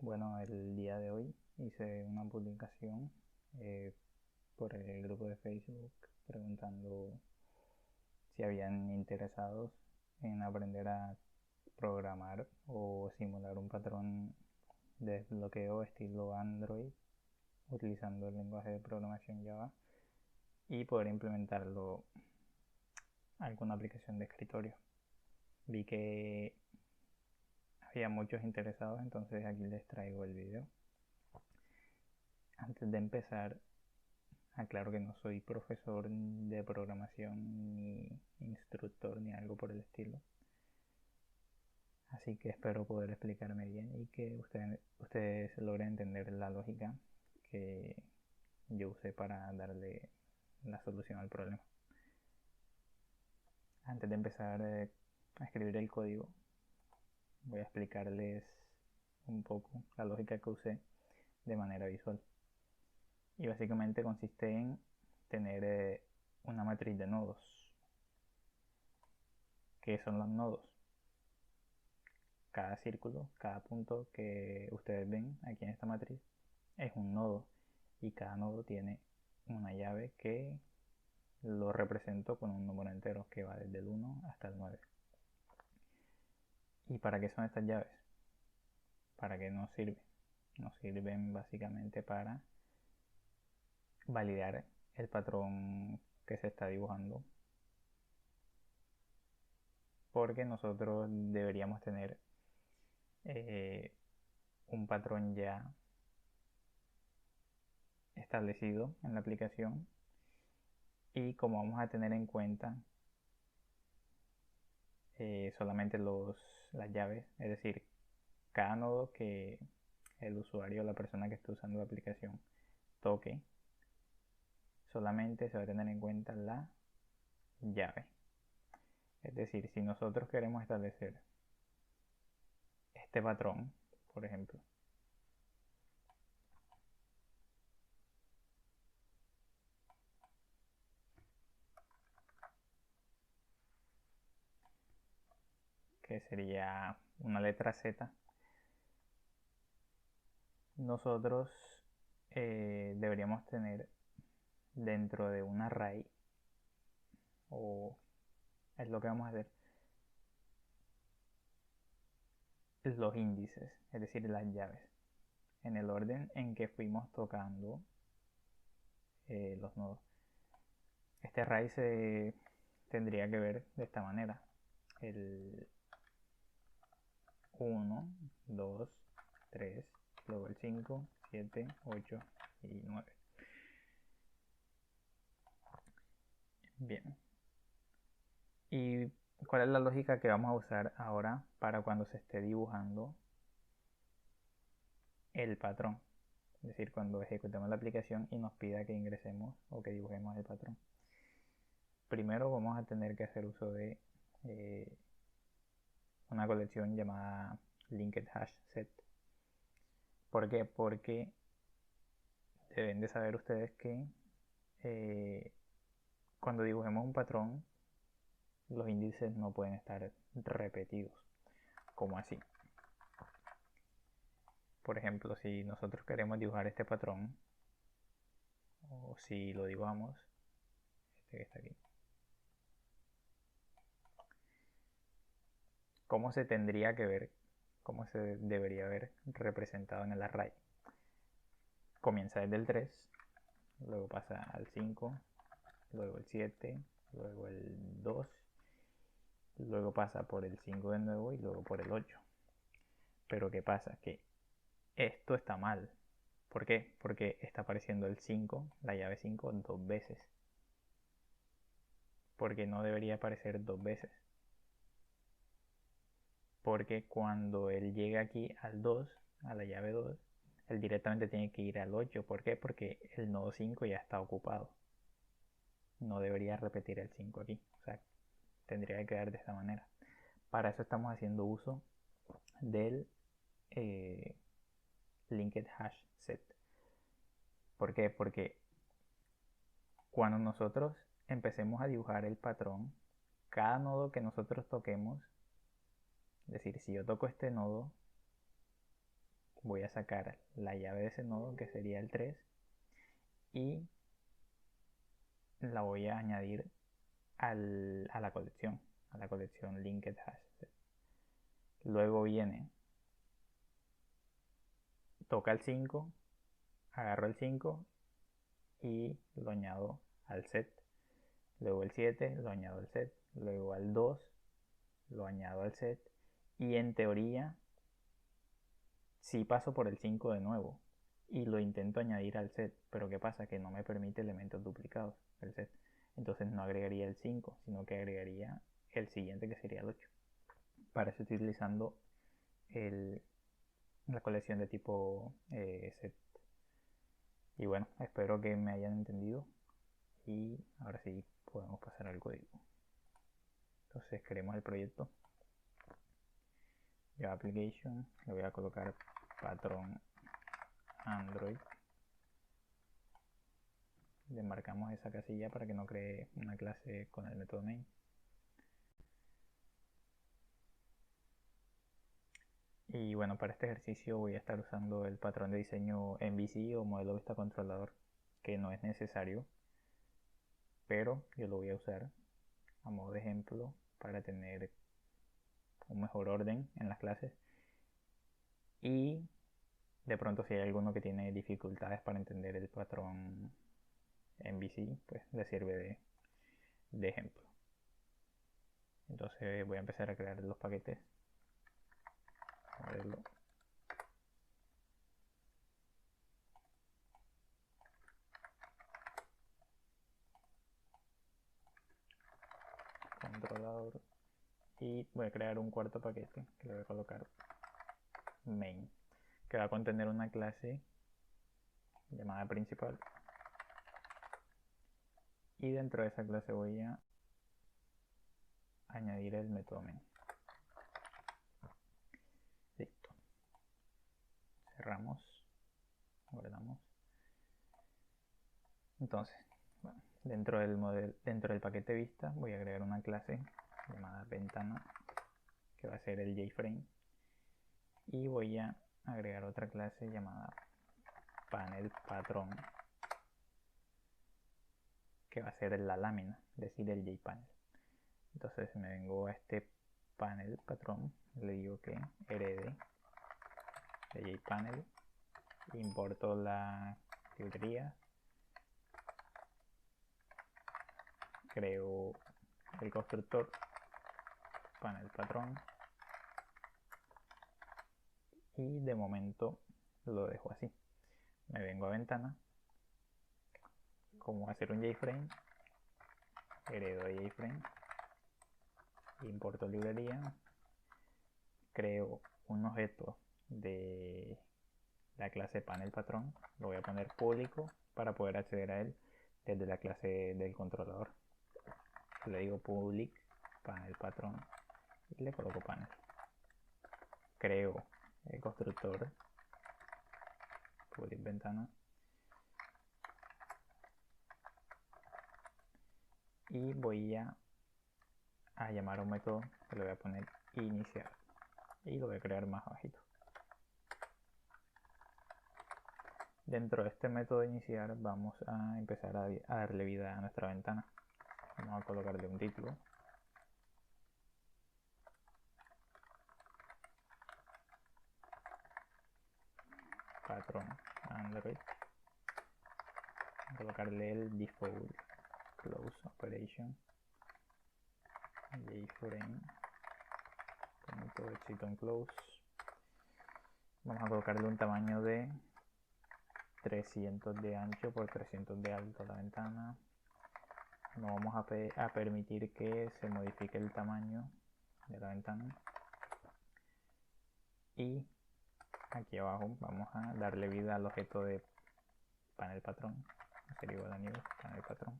Bueno, el día de hoy hice una publicación por el grupo de Facebook preguntando si habían interesados en aprender a programar o simular un patrón de desbloqueo estilo Android utilizando el lenguaje de programación Java y poder implementarlo a alguna aplicación de escritorio. Vi que había muchos interesados, entonces aquí les traigo el video. Antes de empezar, aclaro que no soy profesor de programación ni instructor ni algo por el estilo. Así que espero poder explicarme bien y que ustedes logren entender la lógica que yo usé para darle la solución al problema. Antes de empezar a escribir el código, voy a explicarles un poco la lógica que usé de manera visual. Y básicamente consiste en tener una matriz de nodos. ¿Qué son los nodos? Cada círculo, cada punto que ustedes ven aquí en esta matriz es un nodo y cada nodo tiene una llave que lo represento con un número entero que va desde el 1 hasta el 9. ¿Y para qué son estas llaves? ¿Para qué nos sirven? Nos sirven básicamente para validar el patrón que se está dibujando, porque nosotros deberíamos tener un patrón ya establecido en la aplicación, y como vamos a tener en cuenta solamente las llaves, es decir, cada nodo que el usuario o la persona que esté usando la aplicación toque, solamente se va a tener en cuenta la llave. Es decir, si nosotros queremos establecer este patrón, por ejemplo, que sería una letra Z, nosotros deberíamos tener dentro de un array, o es lo que vamos a hacer, los índices, es decir, las llaves, en el orden en que fuimos tocando los nodos. Este array se tendría que ver de esta manera: el 1, 2, 3, luego el 5, 7, 8 y 9. Bien. ¿Y cuál es la lógica que vamos a usar ahora para cuando se esté dibujando el patrón? Es decir, cuando ejecutemos la aplicación y nos pida que ingresemos o que dibujemos el patrón. Primero vamos a tener que hacer uso de una colección llamada linked hash set. ¿Por qué? Porque deben de saber ustedes que cuando dibujemos un patrón, los índices no pueden estar repetidos, como así. Por ejemplo, si nosotros queremos dibujar este patrón, o si lo dibujamos, este que está aquí, ¿cómo se tendría que ver? ¿Cómo se debería ver representado en el array? Comienza desde el 3, luego pasa al 5, luego el 7, luego el 2, luego pasa por el 5 de nuevo y luego por el 8. Pero ¿qué pasa? Que esto está mal. ¿Por qué? Porque está apareciendo el 5, la llave 5, dos veces. Porque no debería aparecer dos veces. Porque cuando él llega aquí al 2, a la llave 2, él directamente tiene que ir al 8. ¿Por qué? Porque el nodo 5 ya está ocupado. No debería repetir el 5 aquí. O sea, tendría que quedar de esta manera. Para eso estamos haciendo uso del linked hash set. ¿Por qué? Porque cuando nosotros empecemos a dibujar el patrón, cada nodo que nosotros toquemos, es decir, si yo toco este nodo, voy a sacar la llave de ese nodo, que sería el 3, y la voy a añadir a la colección linked hash. Luego viene, toca el 5, agarro el 5 y lo añado al set. Luego el 7 lo añado al set. Luego al 2 lo añado al set. Y en teoría, si paso por el 5 de nuevo y lo intento añadir al set, pero ¿qué pasa? Que no me permite elementos duplicados el set. Entonces no agregaría el 5, sino que agregaría el siguiente, que sería el 8. Para eso estoy utilizando la colección de tipo set. Y bueno, espero que me hayan entendido. Y ahora sí podemos pasar al código. Entonces creemos el proyecto Java Application. Le voy a colocar patrón Android. Le marcamos esa casilla para que no cree una clase con el método main. Y bueno, para este ejercicio voy a estar usando el patrón de diseño MVC o modelo vista controlador, que no es necesario, pero yo lo voy a usar a modo de ejemplo para tener un mejor orden en las clases. Y de pronto si hay alguno que tiene dificultades para entender el patrón MVC, pues le sirve de ejemplo. Entonces voy a empezar a crear los paquetes. Modelo. Controlador. Y voy a crear un cuarto paquete que le voy a colocar main, que va a contener una clase llamada principal. Y dentro de esa clase voy a añadir el método main. Listo. Cerramos. Guardamos. Entonces, bueno, dentro del paquete vista voy a agregar una clase llamada ventana, que va a ser el JFrame, y voy a agregar otra clase llamada panel patrón, que va a ser la lámina, es decir, el JPanel. Entonces me vengo a este panel patrón, le digo que herede de JPanel, importo la librería, creo el constructor panel patrón y de momento lo dejo así. Me vengo a ventana, como hacer un JFrame, heredo de JFrame, importo librería, creo un objeto de la clase panel patrón, lo voy a poner público para poder acceder a él desde la clase del controlador. Le digo public panel patrón y le coloco panel. Creo el constructor public ventana y voy a llamar a un método que le voy a poner iniciar y lo voy a crear más abajito. Dentro de este método iniciar vamos a empezar a darle vida a nuestra ventana. Vamos a colocarle un título. Patrón Android. Colocarle el default close operation. JFrame. Close. Vamos a colocarle un tamaño de 300 de ancho por 300 de alto a la ventana. No vamos a permitir que se modifique el tamaño de la ventana. Y aquí abajo vamos a darle vida al objeto de panel patrón, sería igual a new panel patrón,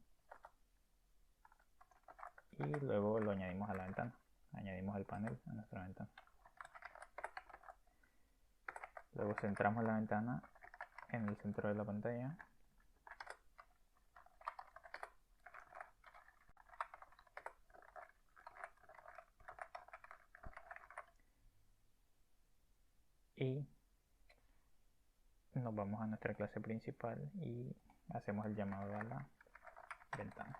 y luego lo añadimos a la ventana, añadimos el panel a nuestra ventana. Luego centramos la ventana en el centro de la pantalla. Y nos vamos a nuestra clase principal y hacemos el llamado a la ventana.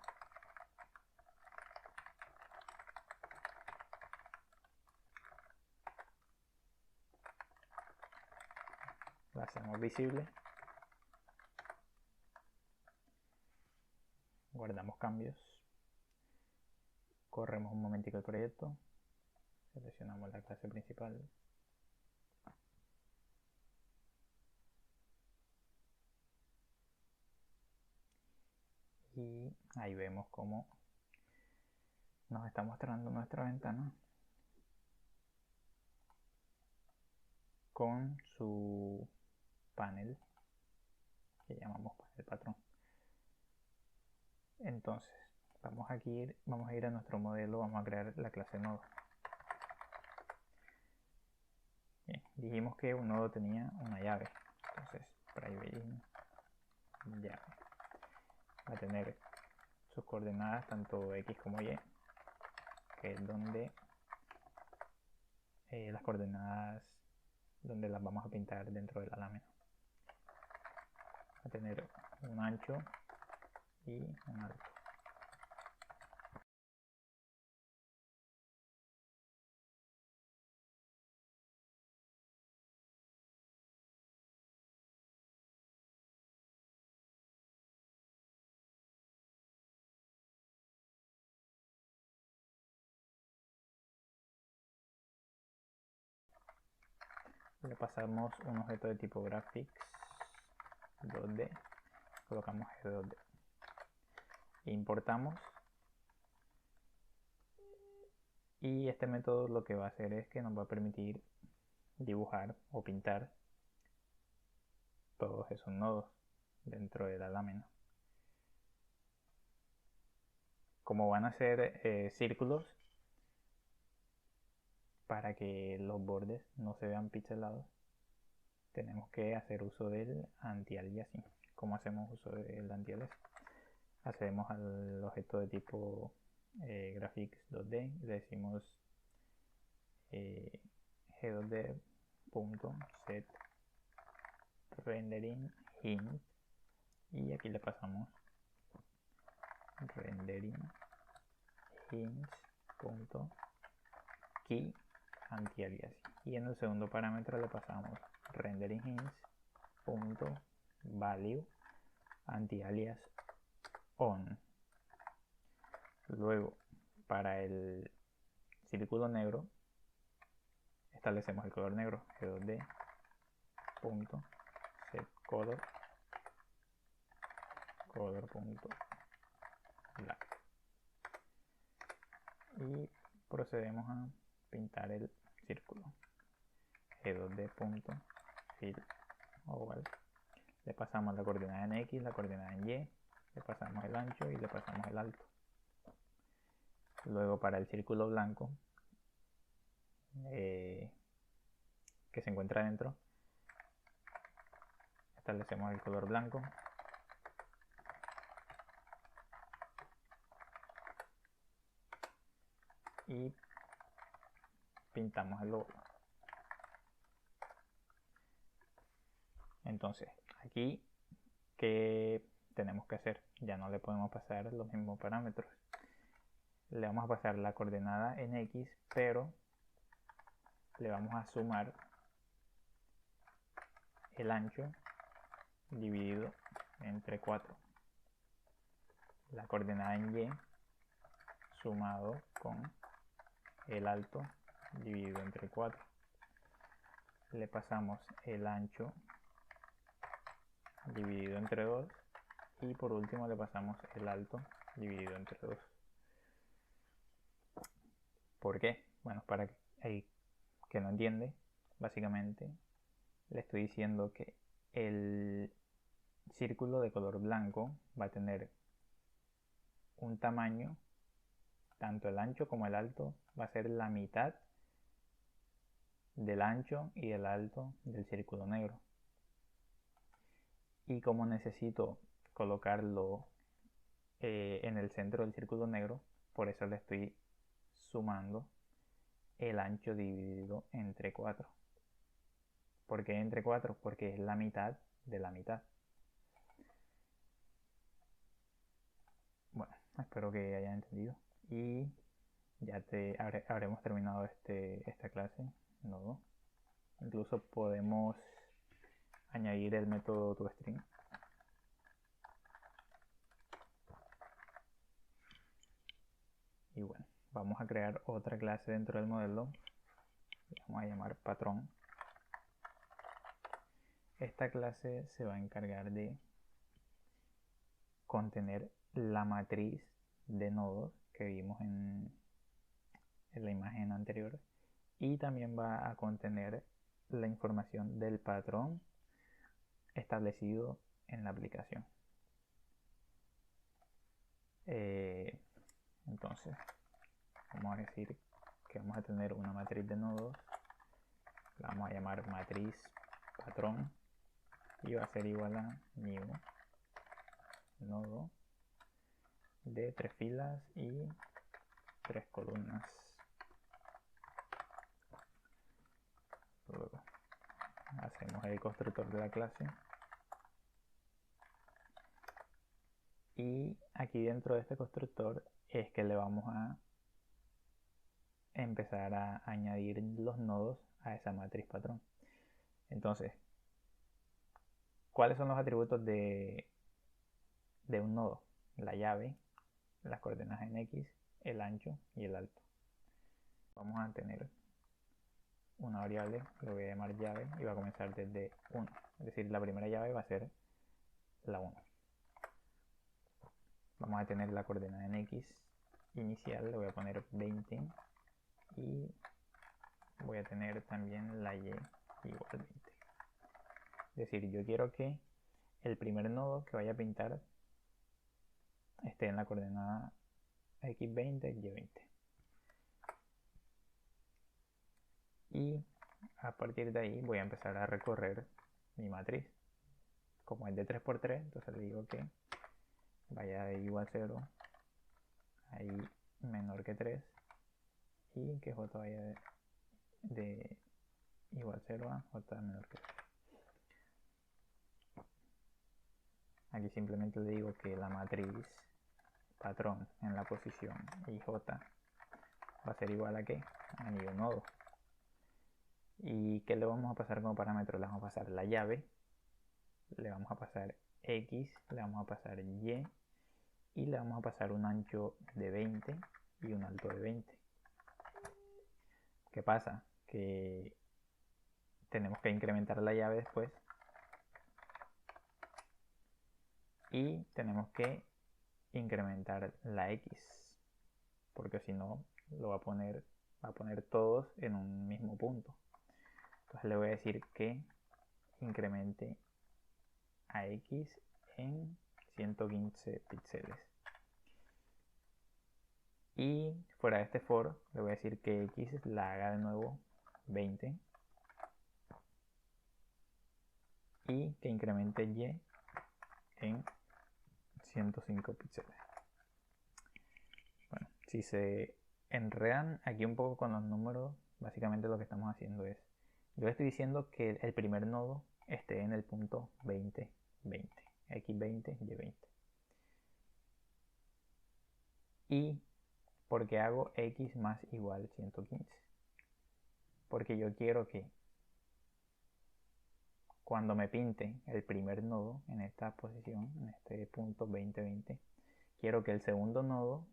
La hacemos visible. Guardamos cambios. Corremos un momentico el proyecto. Seleccionamos la clase principal. Y ahí vemos cómo nos está mostrando nuestra ventana con su panel que llamamos panel patrón. Entonces vamos a ir a nuestro modelo, vamos a crear la clase nodo. Bien, dijimos que un nodo tenía una llave, entonces private llave va a tener sus coordenadas tanto x como y, que es donde las coordenadas donde las vamos a pintar dentro de la lámina. Va a tener un ancho y un alto. Le pasamos un objeto de tipo graphics 2D, colocamos G2D, importamos, y este método lo que va a hacer es que nos va a permitir dibujar o pintar todos esos nodos dentro de la lámina. Como van a ser círculos, para que los bordes no se vean pixelados, tenemos que hacer uso del anti-aliasing. ¿Cómo hacemos uso del anti-aliasing? Accedemos al objeto de tipo graphics 2D y le decimos g2d.set rendering hint, y aquí le pasamos rendering hints.key anti-aliasing, y en el segundo parámetro le pasamos rendering hints.value anti-alias on. Luego, para el círculo negro establecemos el color negro, g2d.setColor color.black, y procedemos a pintar el círculo, g2d.fill oval. Le pasamos la coordenada en x, la coordenada en y, le pasamos el ancho y le pasamos el alto. Luego, para el círculo blanco que se encuentra dentro, establecemos el color blanco, y pintamos el logo. Entonces, aquí, ¿qué tenemos que hacer? Ya no le podemos pasar los mismos parámetros. Le vamos a pasar la coordenada en x, pero le vamos a sumar el ancho dividido entre 4. La coordenada en y sumado con el alto dividido entre 4. Le pasamos el ancho dividido entre 2, y por último le pasamos el alto dividido entre 2. ¿Por qué? Bueno, para el que no entiende, básicamente le estoy diciendo que el círculo de color blanco va a tener un tamaño, tanto el ancho como el alto va a ser la mitad del ancho y del alto del círculo negro. Y como necesito colocarlo en el centro del círculo negro, por eso le estoy sumando el ancho dividido entre 4. ¿Por qué entre 4? Porque es la mitad de la mitad. Bueno, espero que hayan entendido. Y ya habremos terminado esta clase. No. Incluso podemos añadir el método toString. Y bueno, vamos a crear otra clase dentro del modelo. Vamos a llamar patrón. Esta clase se va a encargar de contener la matriz de nodos que vimos en la imagen anterior, y también va a contener la información del patrón establecido en la aplicación. Entonces vamos a decir que vamos a tener una matriz de nodos, la vamos a llamar matriz patrón, y va a ser igual a new nodo de 3 filas y 3 columnas. Luego hacemos el constructor de la clase, y aquí dentro de este constructor es que le vamos a empezar a añadir los nodos a esa matriz patrón. Entonces, ¿cuáles son los atributos de un nodo? La llave, las coordenadas en X, el ancho y el alto. Vamos a tener una variable, lo voy a llamar llave, y va a comenzar desde 1. Es decir, la primera llave va a ser la 1. Vamos a tener la coordenada en X inicial, le voy a poner 20, y voy a tener también la Y igual 20. Es decir, yo quiero que el primer nodo que vaya a pintar esté en la coordenada X20, Y20. Y a partir de ahí voy a empezar a recorrer mi matriz. Como es de 3×3, entonces le digo que vaya de igual 0 a I menor que 3, y que J vaya de igual 0 a J menor que 3. Aquí simplemente le digo que la matriz patrón en la posición IJ va a ser igual a ¿qué? A new nodo. ¿Y qué le vamos a pasar como parámetro? Le vamos a pasar la llave, le vamos a pasar X, le vamos a pasar Y, y le vamos a pasar un ancho de 20 y un alto de 20. ¿Qué pasa? Que tenemos que incrementar la llave después, y tenemos que incrementar la X, porque si no lo va a poner todos en un mismo punto. Entonces le voy a decir que incremente a X en 115 píxeles. Y fuera de este for le voy a decir que X la haga de nuevo 20, y que incremente Y en 105 píxeles. Bueno, si se enredan aquí un poco con los números, básicamente lo que estamos haciendo es, yo estoy diciendo que el primer nodo esté en el punto 20, 20, X20, Y20. ¿Y por qué hago X más igual 115? Porque yo quiero que cuando me pinte el primer nodo en esta posición, en este punto 20, 20, quiero que el segundo nodo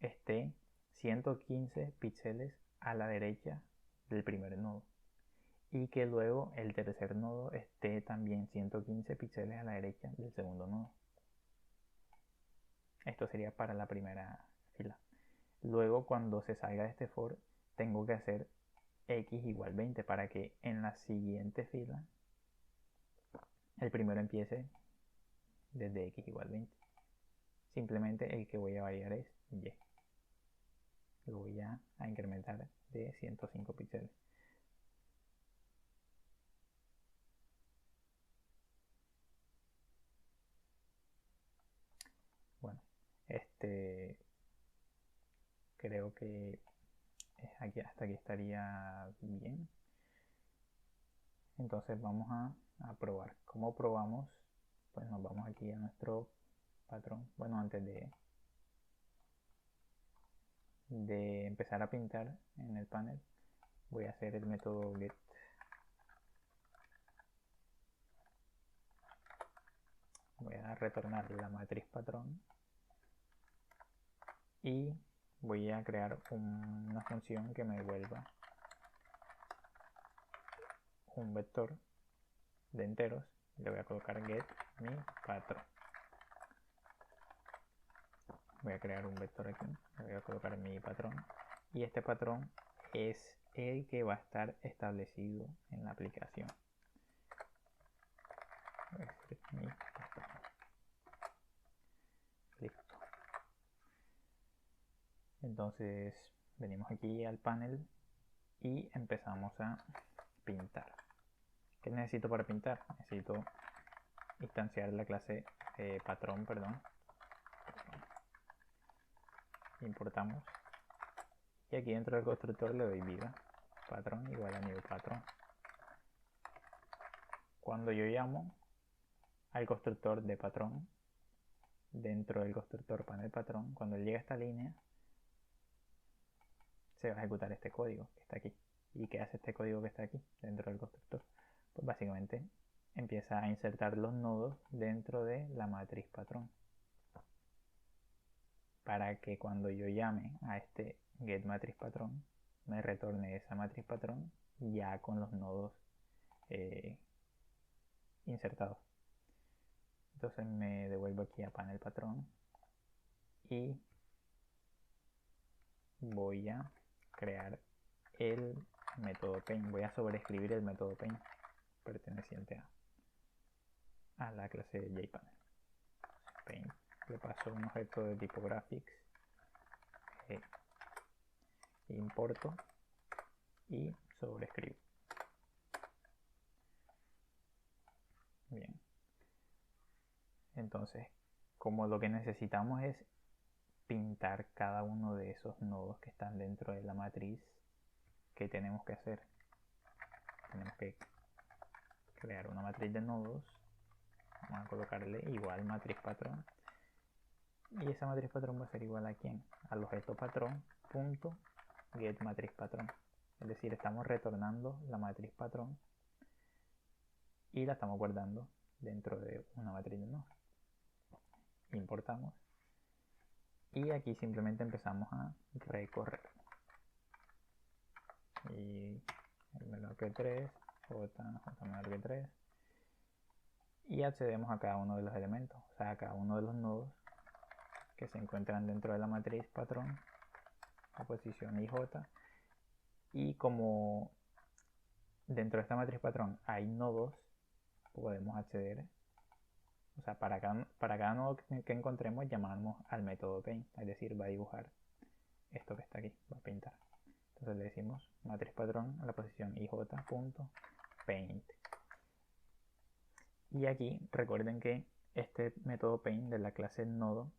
esté 115 píxeles a la derecha del primer nodo, y que luego el tercer nodo esté también 115 píxeles a la derecha del segundo nodo. Esto sería para la primera fila. Luego, cuando se salga de este for, tengo que hacer X igual 20 para que en la siguiente fila el primero empiece desde X igual 20. Simplemente el que voy a variar es Y. Lo voy a incrementar de 105 píxeles. Bueno, creo que hasta aquí estaría bien. Entonces vamos a probar. ¿Cómo probamos? Pues nos vamos aquí a nuestro patrón. Bueno, antes de empezar a pintar en el panel, voy a hacer el método get. Voy a retornar la matriz patrón y voy a crear una función que me devuelva un vector de enteros. Le voy a colocar get mi patrón. Voy a crear un vector aquí, le voy a colocar mi patrón, y este patrón es el que va a estar establecido en la aplicación. Voy a decir mi patrón. Listo. Entonces venimos aquí al panel y empezamos a pintar. ¿Qué necesito para pintar? Necesito instanciar la clase patrón, perdón. Importamos y aquí dentro del constructor le doy vida, patrón igual a new patrón. Cuando yo llamo al constructor de patrón dentro del constructor panel patrón, cuando él llega a esta línea se va a ejecutar este código que está aquí. ¿Y qué hace este código que está aquí dentro del constructor? Pues básicamente empieza a insertar los nodos dentro de la matriz patrón, para que cuando yo llame a este get matriz patrón me retorne esa matriz patrón ya con los nodos insertados. Entonces me devuelvo aquí a panel patrón y voy a crear el método paint. Voy a sobreescribir el método paint perteneciente a la clase de JPanel. Paint. Le paso un objeto de tipo graphics, importo y sobreescribo. Bien. Entonces, como lo que necesitamos es pintar cada uno de esos nodos que están dentro de la matriz, ¿qué tenemos que hacer? Tenemos que crear una matriz de nodos. Vamos a colocarle igual matriz patrón, y esa matriz patrón va a ser igual a ¿quién? Al objeto patrón punto get matriz patrón. Es decir, estamos retornando la matriz patrón y la estamos guardando dentro de una matriz de nodos. Importamos y aquí simplemente empezamos a recorrer. Y el menor que 3, j menor que 3, y accedemos a cada uno de los elementos, o sea, a cada uno de los nodos que se encuentran dentro de la matriz patrón, a posición IJ. Y como dentro de esta matriz patrón hay nodos, podemos acceder, o sea, para cada nodo que encontremos llamamos al método paint, es decir, va a dibujar esto que está aquí, va a pintar. Entonces le decimos matriz patrón a la posición ij.paint. Y aquí recuerden que este método paint de la clase nodo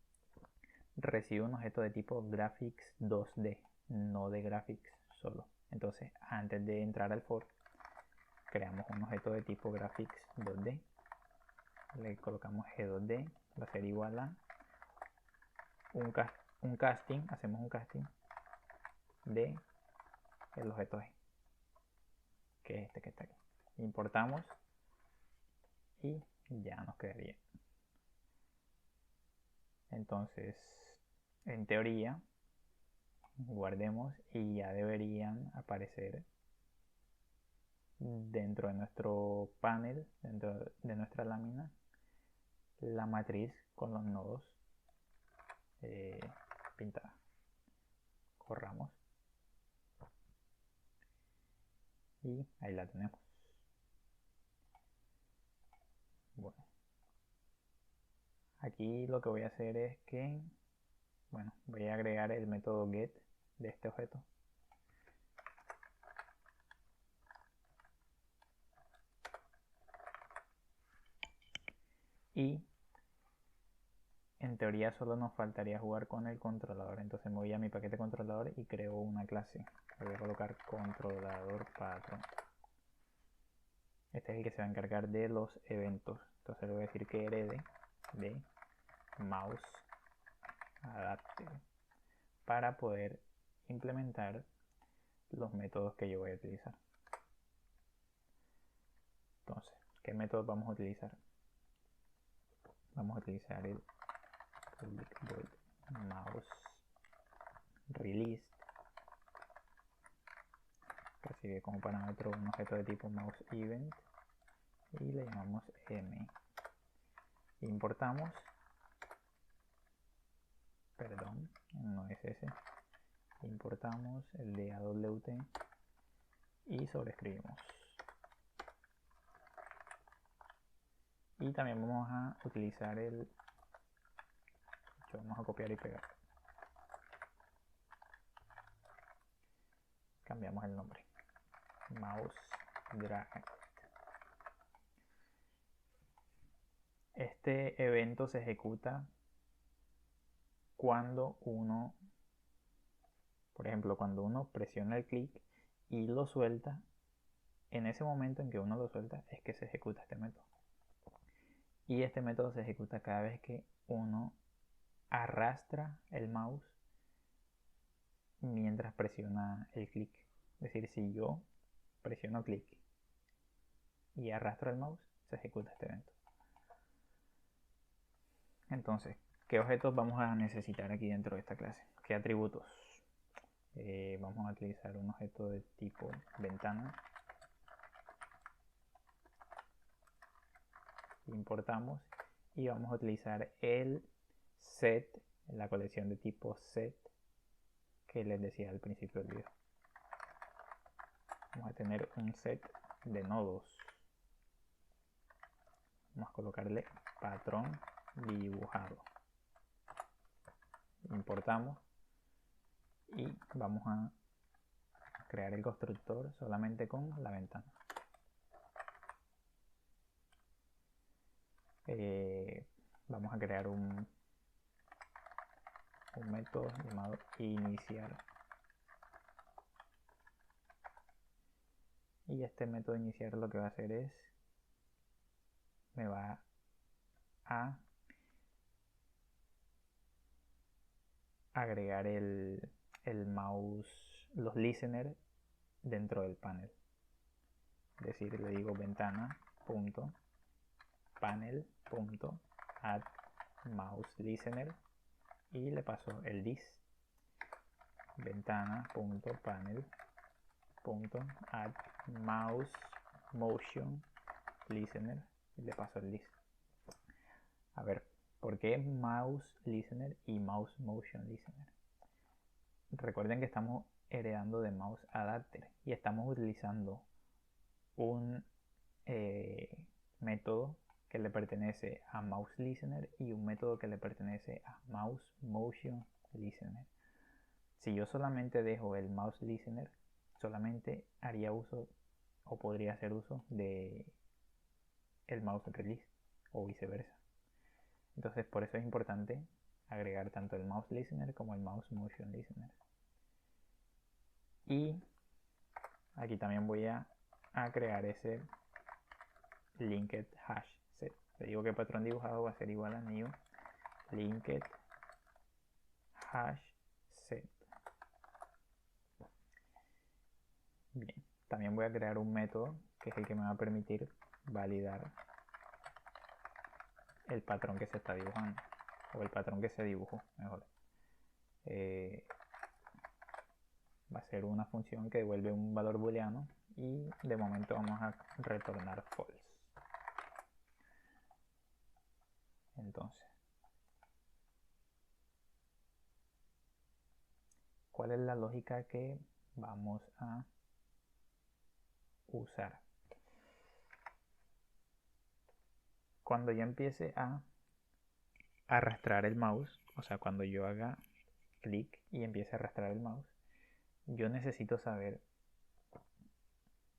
recibe un objeto de tipo graphics 2D, no de graphics solo. Entonces, antes de entrar al for, creamos un objeto de tipo graphics 2D, le colocamos g2d, va a ser igual a un casting, hacemos un casting de el objeto G, que es este que está aquí. Importamos y ya nos quedaría. Entonces, en teoría, guardemos y ya deberían aparecer dentro de nuestro panel, dentro de nuestra lámina, la matriz con los nodos pintada. Corramos y ahí la tenemos. Bueno, aquí lo que voy a hacer es que, bueno, voy a agregar el método get de este objeto. Y en teoría solo nos faltaría jugar con el controlador. Entonces me voy a mi paquete controlador y creo una clase. Le voy a colocar controlador patrón. este es el que se va a encargar de los eventos. Entonces le voy a decir que herede de mouse adapter para poder implementar los métodos que yo voy a utilizar. Entonces, ¿qué métodos vamos a utilizar? Vamos a utilizar el public void mouse release, recibe como parámetro un objeto de tipo mouse event y le llamamos m. Importamos, perdón, no es ese, importamos el de AWT y sobreescribimos. Y también vamos a utilizar vamos a copiar y pegar. Cambiamos el nombre. Mouse drag. Este evento se ejecuta cuando uno, por ejemplo, cuando uno presiona el clic y lo suelta. En ese momento en que uno lo suelta es que se ejecuta este método. Y este método se ejecuta cada vez que uno arrastra el mouse mientras presiona el clic. Es decir, si yo presiono clic y arrastro el mouse, se ejecuta este evento. Entonces, ¿qué objetos vamos a necesitar aquí dentro de esta clase? ¿Qué atributos? Vamos a utilizar un objeto de tipo ventana. Importamos y vamos a utilizar el set, la colección de tipo set que les decía al principio del video. Vamos a tener un set de nodos. Vamos a colocarle patrón dibujado. Importamos y vamos a crear el constructor solamente con la ventana. Vamos a crear un método llamado iniciar. Y este método iniciar lo que va a hacer es, me va a agregar el mouse, los listeners dentro del panel. Es decir, le digo ventana.panel.add mouse listener y le paso el dis. Ventana.panel.add mouse motion listener y le paso el dis. A ver, ¿por qué mouse listener y mouse motion listener? Recuerden que estamos heredando de mouse adapter y estamos utilizando un método que le pertenece a mouse listener y un método que le pertenece a mouse motion listener. Si yo solamente dejo el mouse listener, solamente haría uso o podría hacer uso de el mouse release o viceversa. Entonces por eso es importante agregar tanto el mouse listener como el mouse motion listener. Y aquí también voy a crear ese linked hash set. Le digo que el patrón dibujado va a ser igual a new linked hash set. Bien, también voy a crear un método que es el que me va a permitir validar el patrón que se está dibujando o el patrón que se dibujó, mejor. Va a ser una función que devuelve un valor booleano y de momento vamos a retornar false. Entonces, ¿cuál es la lógica que vamos a usar? Cuando yo empiece a arrastrar el mouse, o sea, cuando yo haga clic y empiece a arrastrar el mouse, yo necesito saber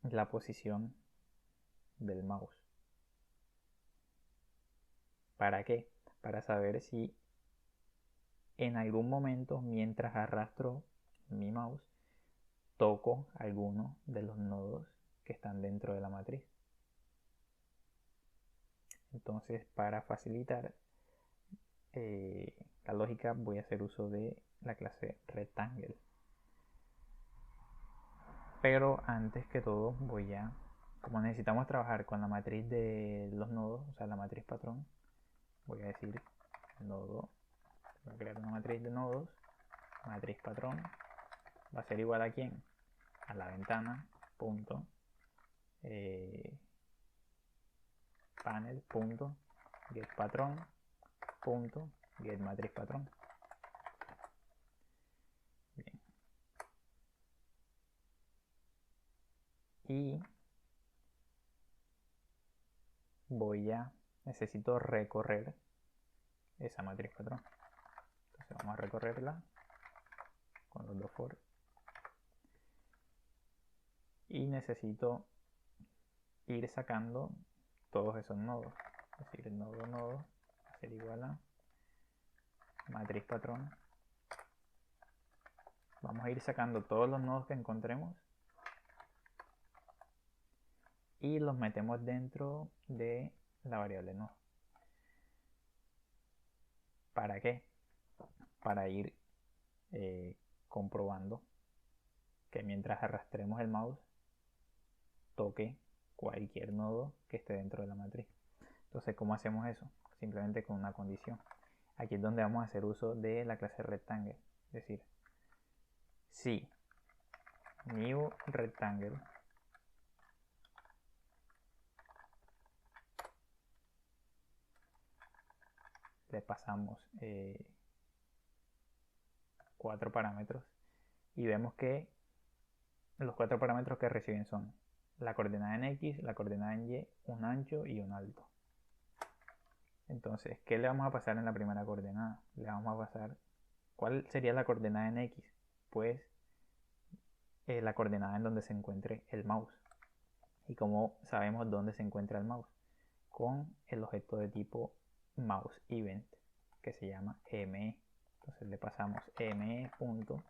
la posición del mouse. ¿Para qué? Para saber si en algún momento mientras arrastro mi mouse toco alguno de los nodos que están dentro de la matriz. Entonces, para facilitar la lógica, voy a hacer uso de la clase rectangle. Pero antes que todo como necesitamos trabajar con la matriz de los nodos, o sea la matriz patrón, voy a decir nodo, voy a crear una matriz de nodos, matriz patrón, va a ser igual a quién, a la ventana punto panel punto get patrón punto get matriz patrón. Bien. Y necesito recorrer esa matriz patrón. Entonces vamos a recorrerla con los dos for. Y necesito ir sacando todos esos nodos. Es decir, el nodo va a ser igual a matriz patrón. Vamos a ir sacando todos los nodos que encontremos y los metemos dentro de la variable nodo. ¿Para qué? Para ir comprobando que mientras arrastremos el mouse toque cualquier nodo que esté dentro de la matriz. Entonces, ¿cómo hacemos eso? Simplemente con una condición. Aquí es donde vamos a hacer uso de la clase rectangle. Es decir, si new rectangle le pasamos 4 parámetros y vemos que los 4 parámetros que reciben son la coordenada en X, la coordenada en Y, un ancho y un alto. Entonces, ¿qué le vamos a pasar en la primera coordenada? Le vamos a pasar, ¿cuál sería la coordenada en X? Pues la coordenada en donde se encuentre el mouse. ¿Y cómo sabemos dónde se encuentra el mouse? Con el objeto de tipo mouse event, que se llama me. Entonces le pasamos me.getX.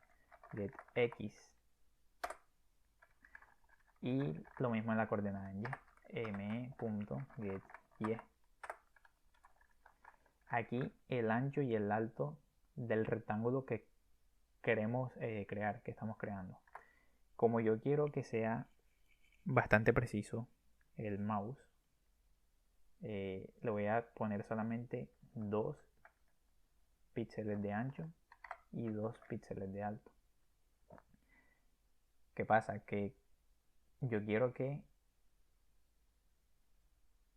Y lo mismo en la coordenada en Y, me.getY. Aquí el ancho y el alto del rectángulo que queremos crear, que estamos creando. Como yo quiero que sea bastante preciso el mouse, le voy a poner solamente 2 píxeles de ancho y 2 píxeles de alto. ¿Qué pasa? Que yo quiero que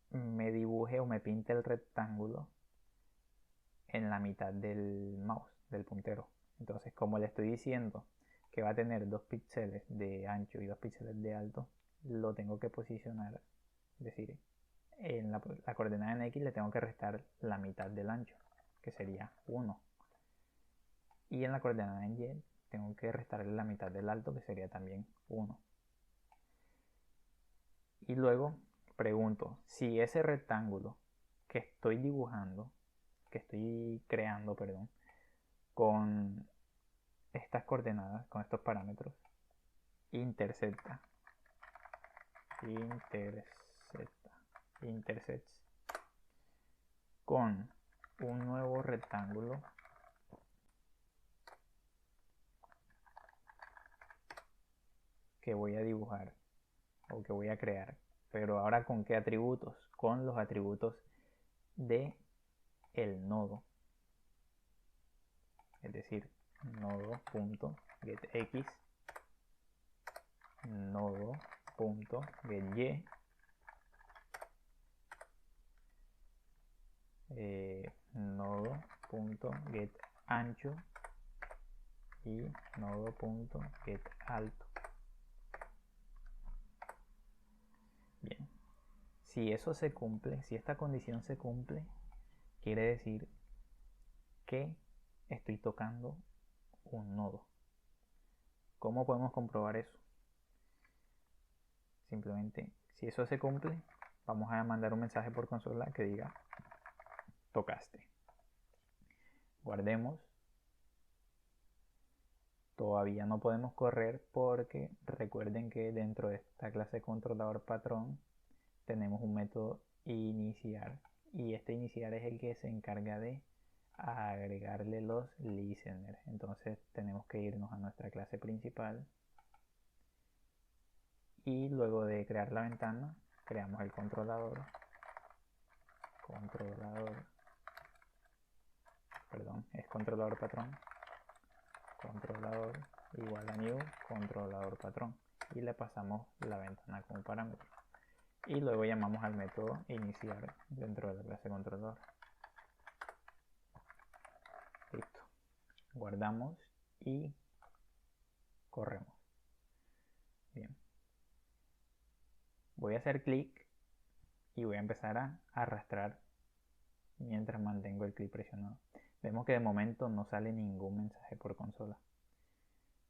me dibuje o me pinte el rectángulo en la mitad del mouse, del puntero. Entonces, como le estoy diciendo que va a tener 2 píxeles de ancho y 2 píxeles de alto, lo tengo que posicionar, es decir, en la coordenada en X le tengo que restar la mitad del ancho, que sería 1. Y en la coordenada en Y tengo que restarle la mitad del alto, que sería también 1. Y luego pregunto si ese rectángulo que estoy dibujando, que estoy creando, perdón, con estas coordenadas, con estos parámetros, intersects con un nuevo rectángulo que voy a dibujar o que voy a crear. Pero ahora, ¿con qué atributos? Con los atributos de el nodo. Es decir, nodo.getX, nodo.getY, nodo.getAncho y nodo.getAlto. Bien, si eso se cumple, si esta condición se cumple, quiere decir que estoy tocando un nodo. ¿Cómo podemos comprobar eso? Simplemente, si eso se cumple, vamos a mandar un mensaje por consola que diga tocaste. Guardemos. Todavía no podemos correr porque recuerden que dentro de esta clase controlador patrón tenemos un método iniciar y este iniciar es el que se encarga de agregarle los listeners. Entonces tenemos que irnos a nuestra clase principal y luego de crear la ventana creamos el controlador, es controlador patrón, controlador igual a new controlador patrón, y le pasamos la ventana como parámetro y luego llamamos al método iniciar dentro de la clase controlador. Listo, guardamos y corremos. Bien, voy a hacer clic y voy a empezar a arrastrar mientras mantengo el clic presionado. Vemos que de momento no sale ningún mensaje por consola.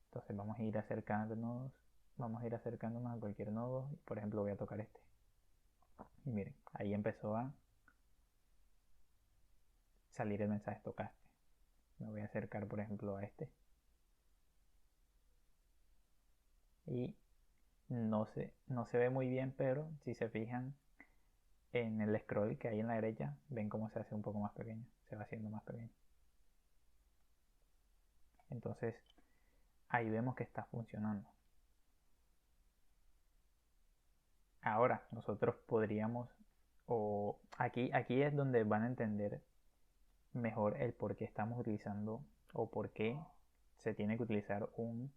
Entonces vamos a ir acercándonos a cualquier nodo. Por ejemplo, voy a tocar este. Y miren, ahí empezó a salir el mensaje tocaste. Me voy a acercar, por ejemplo, a este. Y no se ve muy bien, pero si se fijan en el scroll que hay en la derecha, ven cómo se hace un poco más pequeño. Se va haciendo más pequeño. Entonces, ahí vemos que está funcionando. Ahora, nosotros podríamos, o aquí es donde van a entender mejor el por qué estamos utilizando o por qué se tiene que utilizar un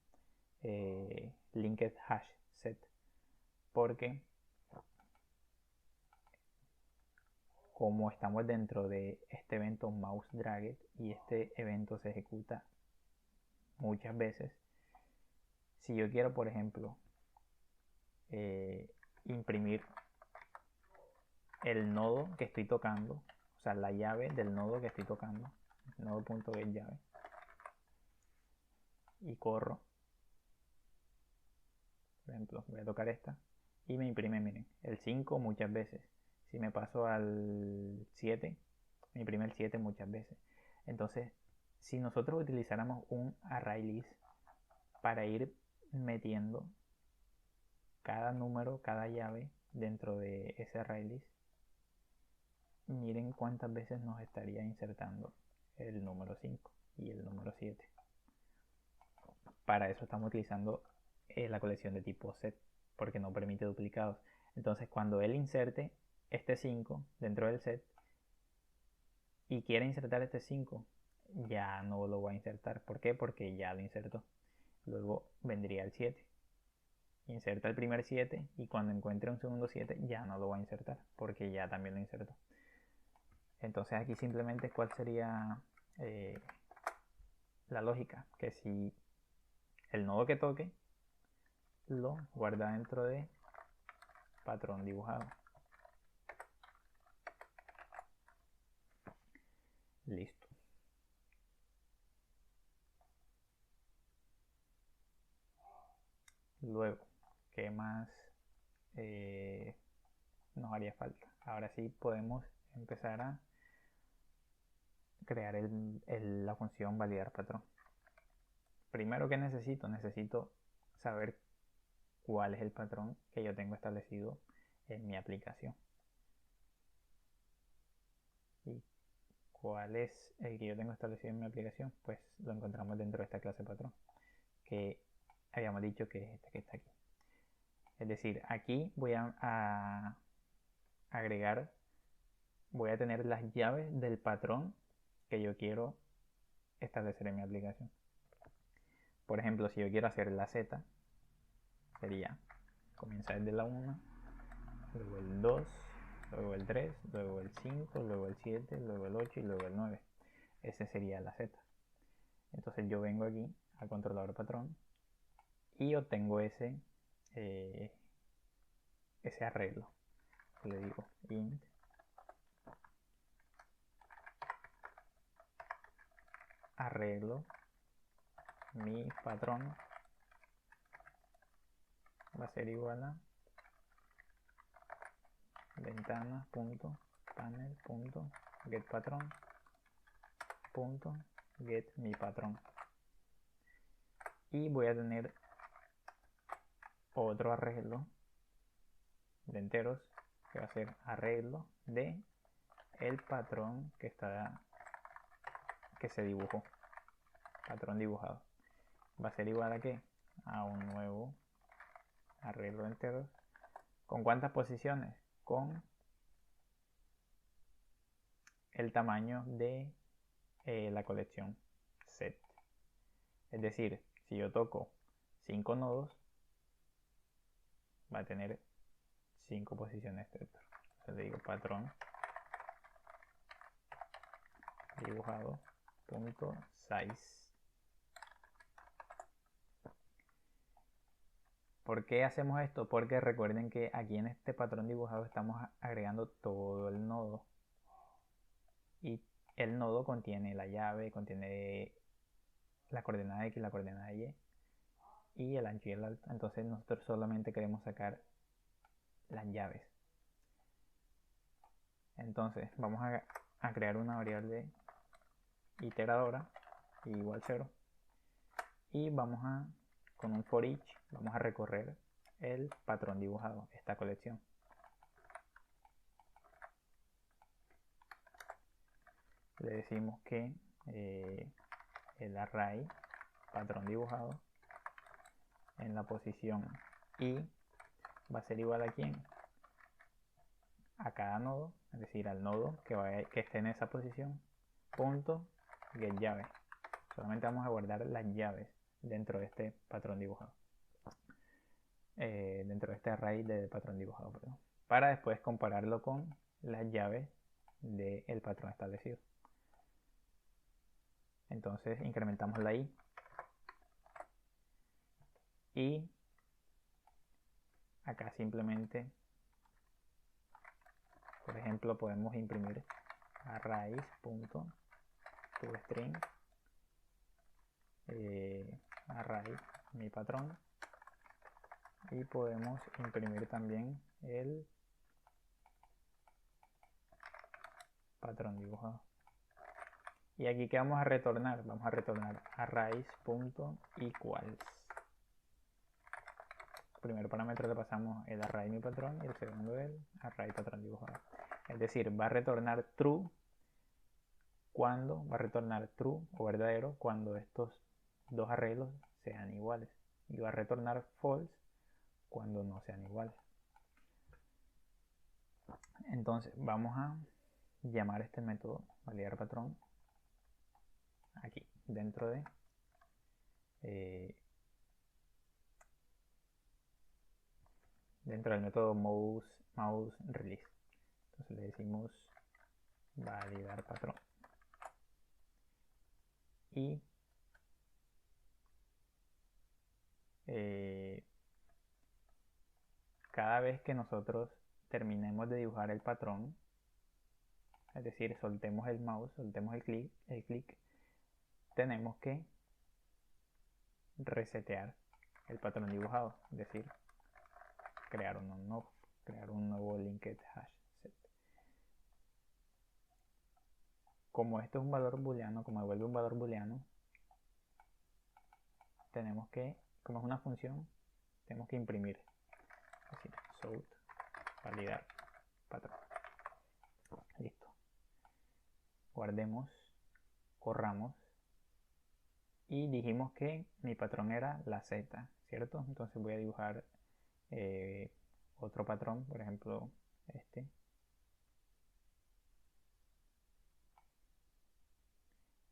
linked hash set, porque como estamos dentro de este evento mouse dragged y este evento se ejecuta muchas veces, si yo quiero, por ejemplo, imprimir el nodo que estoy tocando, o sea, la llave del nodo que estoy tocando, nodo.getLlave, y corro, por ejemplo, voy a tocar esta y me imprime, miren, el 5 muchas veces. Si me paso al 7, me imprime el 7 muchas veces. Entonces, si nosotros utilizáramos un ArrayList para ir metiendo cada número, cada llave dentro de ese ArrayList, miren cuántas veces nos estaría insertando el número 5 y el número 7. Para eso estamos utilizando la colección de tipo set, porque no permite duplicados. Entonces, cuando él inserte este 5 dentro del set y quiere insertar este 5, ya no lo va a insertar. ¿Por qué? Porque ya lo insertó. Luego vendría el 7. Inserta el primer 7 y cuando encuentre un segundo 7 ya no lo va a insertar, porque ya también lo insertó. Entonces aquí simplemente cuál sería la lógica, que si el nodo que toque lo guarda dentro de patrón dibujado. Listo. Luego, ¿qué más nos haría falta? Ahora sí podemos empezar a crear la función validar patrón. Primero que necesito saber cuál es el patrón que yo tengo establecido en mi aplicación. ¿Y cuál es el que yo tengo establecido en mi aplicación? Pues lo encontramos dentro de esta clase patrón, que habíamos dicho que es este que está aquí. Es decir, aquí voy a agregar, voy a tener las llaves del patrón que yo quiero establecer en mi aplicación. Por ejemplo, si yo quiero hacer la Z, sería comenzar desde la 1, luego el 2, luego el 3, luego el 5, luego el 7, luego el 8 y luego el 9. Ese sería la Z. Entonces yo vengo aquí al controlador patrón y obtengo ese arreglo. Le digo int arreglo mi patrón va a ser igual a ventana.panel.getPatrón.getMiPatrón. Y voy a tener otro arreglo de enteros que va a ser arreglo de el patrón que se dibujó, patrón dibujado. Va a ser igual a ¿qué? A un nuevo arreglo de enteros. ¿Con cuántas posiciones? Con el tamaño de la colección set. Es decir, si yo toco 5 nodos, va a tener 5 posiciones dentro. Entonces le digo patrón dibujado punto size. ¿Por qué hacemos esto? Porque recuerden que aquí en este patrón dibujado estamos agregando todo el nodo. Y el nodo contiene la llave, contiene la coordenada X, la coordenada Y y el ancho y el alto. Entonces nosotros solamente queremos sacar las llaves. Entonces vamos a crear una variable iteradora igual 0 y vamos a, con un for each, vamos a recorrer el patrón dibujado, esta colección. Le decimos que el array patrón dibujado en la posición i va a ser igual a quién, a cada nodo, es decir, al nodo que esté en esa posición, punto get llave. Solamente vamos a guardar las llaves dentro de este patrón dibujado, dentro de este array de patrón dibujado, perdón, para después compararlo con las llaves del patrón establecido. Entonces incrementamos la i y acá simplemente, por ejemplo, podemos imprimir arrays.toString array mi patrón y podemos imprimir también el patrón dibujado. Y aquí ¿qué vamos a retornar? Vamos a retornar arrays.equals. Primer parámetro le pasamos el array mi patrón y el segundo el array patrón dibujado. Es decir, va a retornar true o verdadero cuando estos dos arreglos sean iguales, y va a retornar false cuando no sean iguales. Entonces vamos a llamar este método validar patrón aquí dentro de dentro del método mouse release. Entonces le decimos validar patrón y cada vez que nosotros terminemos de dibujar el patrón, es decir, soltemos el mouse, soltemos el clic, tenemos que resetear el patrón dibujado, es decir, crear un nuevo linked hash set. Como esto es un valor booleano, como devuelve un valor booleano, tenemos que, como es una función, tenemos que imprimir, es decir, sought validar patrón. Listo. Guardemos, corramos y dijimos que mi patrón era la z, ¿cierto? Entonces voy a dibujar otro patrón, por ejemplo este,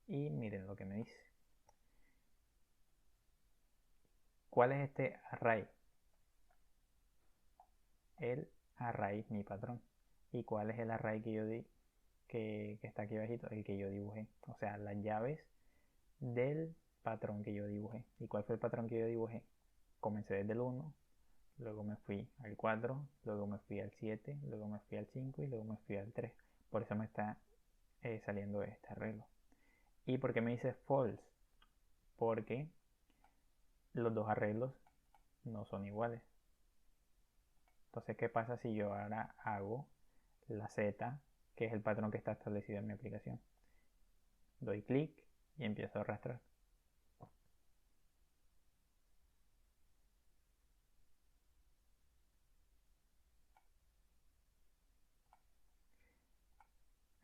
y miren lo que me dice. ¿Cuál es este array? El array mi patrón. ¿Y cuál es el array que yo di que está aquí abajito? El que yo dibujé, o sea, las llaves del patrón que yo dibujé. ¿Y cuál fue el patrón que yo dibujé? Comencé desde el 1, luego me fui al 4, luego me fui al 7, luego me fui al 5 y luego me fui al 3. Por eso me está saliendo este arreglo. ¿Y por qué me dice false? Porque los dos arreglos no son iguales. Entonces, ¿qué pasa si yo ahora hago la Z, que es el patrón que está establecido en mi aplicación? Doy clic y empiezo a arrastrar.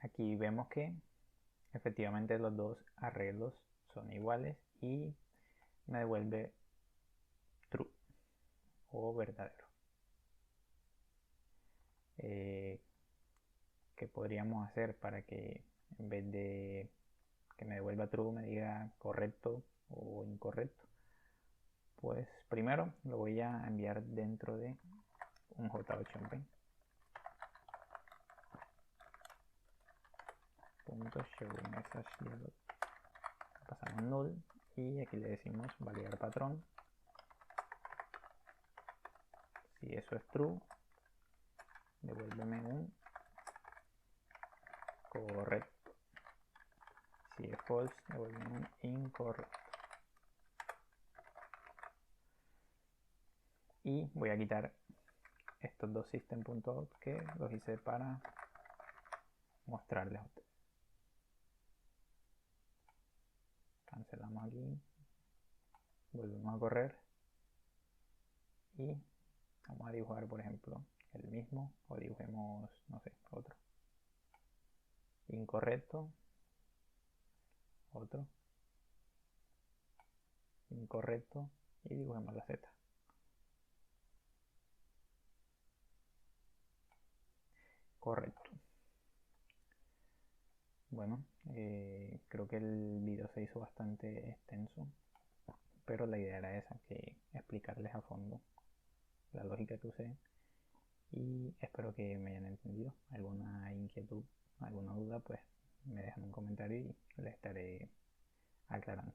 aquí vemos que efectivamente los dos arreglos son iguales y me devuelve true o verdadero. ¿Qué podríamos hacer para que en vez de que me devuelva true me diga correcto o incorrecto? Pues primero lo voy a enviar dentro de un J8 .showMessageDialog. Pasamos null y aquí le decimos validar patrón. Si eso es true, devuélveme un correcto. Si es false, devuélveme un incorrecto. Y voy a quitar estos dos system.out que los hice para mostrarles a ustedes. Cancelamos aquí, volvemos a correr y vamos a dibujar, por ejemplo, el mismo, o dibujemos, no sé, otro. Incorrecto, otro, incorrecto, y dibujemos la Z. Correcto. Bueno, creo que el video se hizo bastante extenso, pero la idea era esa, que explicarles a fondo la lógica que usé, y espero que me hayan entendido. Alguna inquietud, alguna duda, pues me dejan un comentario y les estaré aclarando.